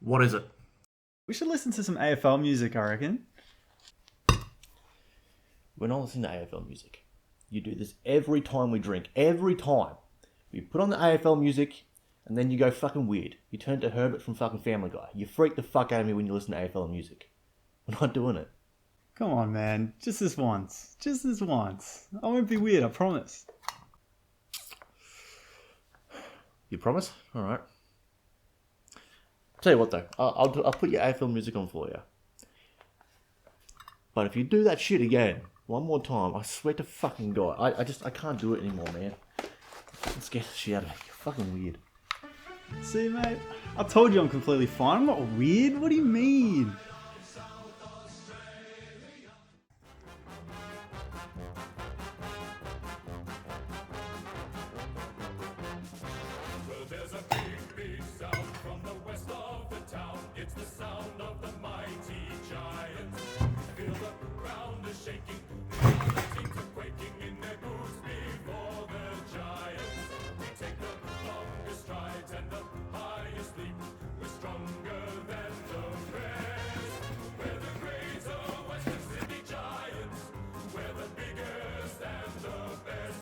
What is it? We should listen to some AFL music, I reckon. We're not listening to AFL music. You do this every time we drink. Every time. You put on the AFL music, and then you go fucking weird. You turn to Herbert from fucking Family Guy. You freak the fuck out of me when you listen to AFL music. We're not doing it. Come on, man. Just this once. Just this once. I won't be weird, I promise. You promise? Alright. Tell you what though, I'll put your AFL music on for you. But if you do that shit again, one more time, I swear to fucking God, I can't do it anymore, man. It scares the shit out of me. You're fucking weird. See, mate? I told you I'm completely fine. I'm not weird. What do you mean?